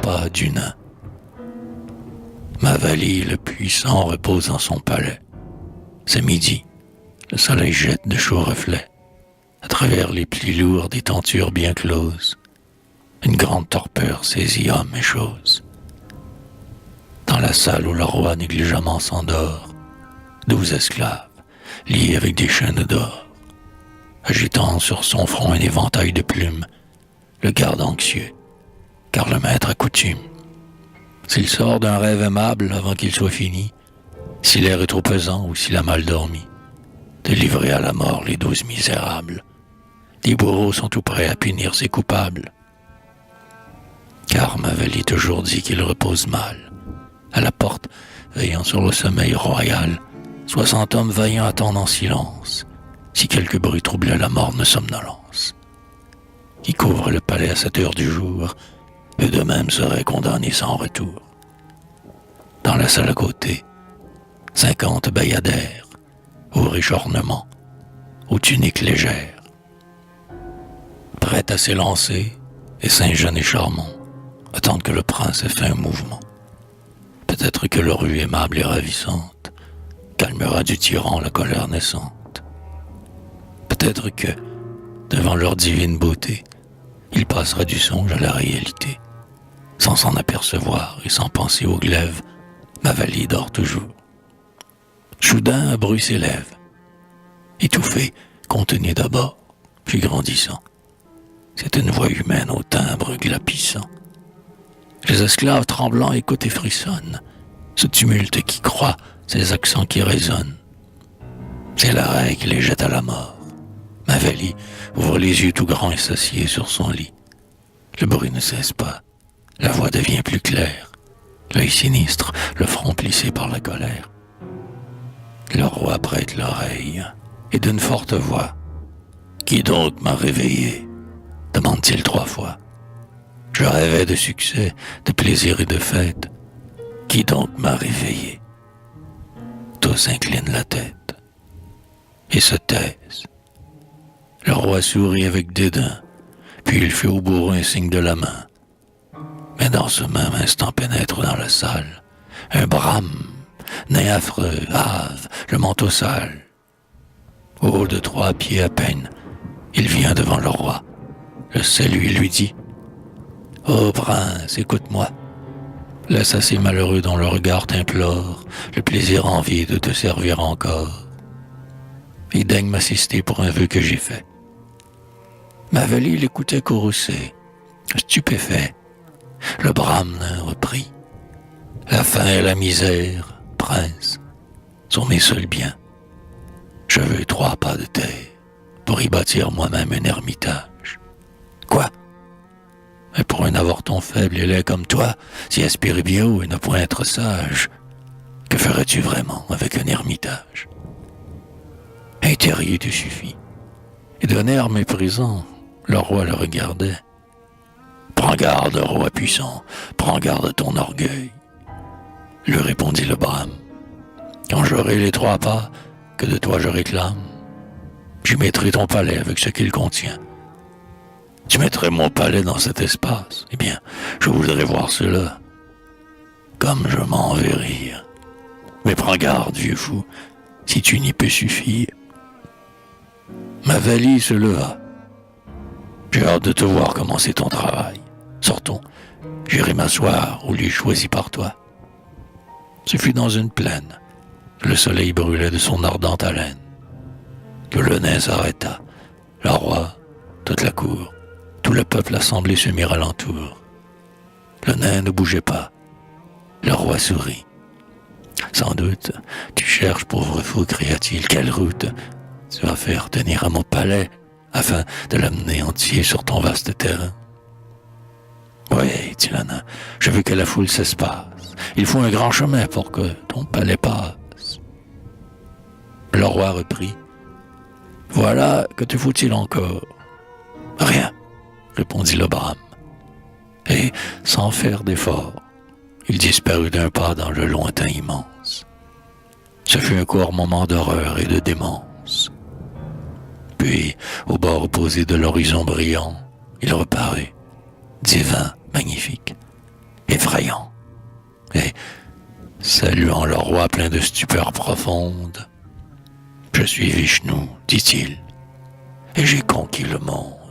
pas du nain. Mavali, le puissant, repose dans son palais. C'est midi. Le soleil jette de chauds reflets à travers les plis lourds des tentures bien closes. Une grande torpeur saisit hommes et choses. Dans la salle où le roi négligemment s'endort, 12 esclaves, liés avec des chaînes d'or, agitant sur son front un éventail de plumes, le gardent anxieux, car le maître a coutume. S'il sort d'un rêve aimable avant qu'il soit fini, si l'air est trop pesant ou s'il a mal dormi, de livrer à la mort les 12 misérables. Les bourreaux sont tout prêts à punir ses coupables. Car Mavali toujours dit qu'il repose mal. À la porte, veillant sur le sommeil royal, 60 hommes vaillants attendent en silence, si quelque bruit troublait la morne somnolence. Qui couvre le palais à 7 heures du jour, eux de même seraient condamnés sans retour. Dans la salle à côté, 50 bayadères, aux riches ornements, aux tuniques légères, prêtes à s'élancer, et Saint-Jean et Charmant attendent que le prince ait fait un mouvement. Peut-être que leur rue aimable et ravissante calmera du tyran la colère naissante. Peut-être que, devant leur divine beauté, il passera du songe à la réalité. Sans s'en apercevoir et sans penser au glaive, Mavali dort toujours. Soudain, un bruit s'élève, étouffé, contenu d'abord, puis grandissant. C'est une voix humaine au timbre glapissant. Les esclaves tremblants écoutent et frissonnent, ce tumulte qui croît, ces accents qui résonnent. C'est la raie qui les jette à la mort. Mavali ouvre les yeux tout grands et s'assied sur son lit. Le bruit ne cesse pas, la voix devient plus claire, l'œil sinistre, le front plissé par la colère. Le roi prête l'oreille, et d'une forte voix, « Qui donc m'a réveillé ?» demande-t-il 3 fois. « Je rêvais de succès, de plaisir et de fête. Qui donc m'a réveillé ?» Tous inclinent la tête et se taisent. Le roi sourit avec dédain, puis il fait au bourreau un signe de la main. Mais dans ce même instant pénètre dans la salle un brame, nain affreux, hâve, le manteau sale. Haut de 3 pieds à peine, il vient devant le roi, le salue et lui dit « Ô prince, écoute-moi. Laisse à ces malheureux dont le regard t'implore le plaisir envié de te servir encore. Et daigne m'assister pour un vœu que j'ai fait. » Mavali l'écoutait courroucé, stupéfait. Le brahme reprit. « La faim et la misère, prince, sont mes seuls biens. Je veux 3 pas de terre pour y bâtir moi-même un ermitage. » Quoi? Mais pour un avorton faible et laid comme toi, si aspire bien haut et ne point être sage, que ferais-tu vraiment avec un ermitage? Un terrier te suffit. Et d'un air méprisant, le roi le regardait. Prends garde, roi puissant, prends garde à ton orgueil, lui répondit le brame. Quand j'aurai les 3 pas que de toi je réclame, j'y mettrai ton palais avec ce qu'il contient. Tu mettrais mon palais dans cet espace. Eh bien, je voudrais voir cela. Comme je m'en vais rire. Mais prends garde, vieux fou, si tu n'y peux suffire. Mavali se leva. J'ai hâte de te voir commencer ton travail. Sortons, j'irai m'asseoir au lieu choisi par toi. Ce fut dans une plaine. Le soleil brûlait de son ardente haleine. Le nain s'arrêta. Le roi, toute la cour, tout le peuple assemblé se mit alentour. Le nain ne bougeait pas. Le roi sourit. « Sans doute, tu cherches, pauvre fou, cria-t-il, quelle route tu vas faire tenir à mon palais afin de l'amener entier sur ton vaste terrain. » « Oui, dit le nain, je veux que la foule s'espace. Il faut un grand chemin pour que ton palais passe. » Le roi reprit. « Voilà, que te faut-il encore? »« Rien, répondit le brame. Et, sans faire d'effort, il disparut d'un pas dans le lointain immense. Ce fut un court moment d'horreur et de démence. Puis, au bord opposé de l'horizon brillant, il reparut, divin, magnifique, voix plein de stupeur profonde. Je suis Vishnu, dit-il, et j'ai conquis le monde.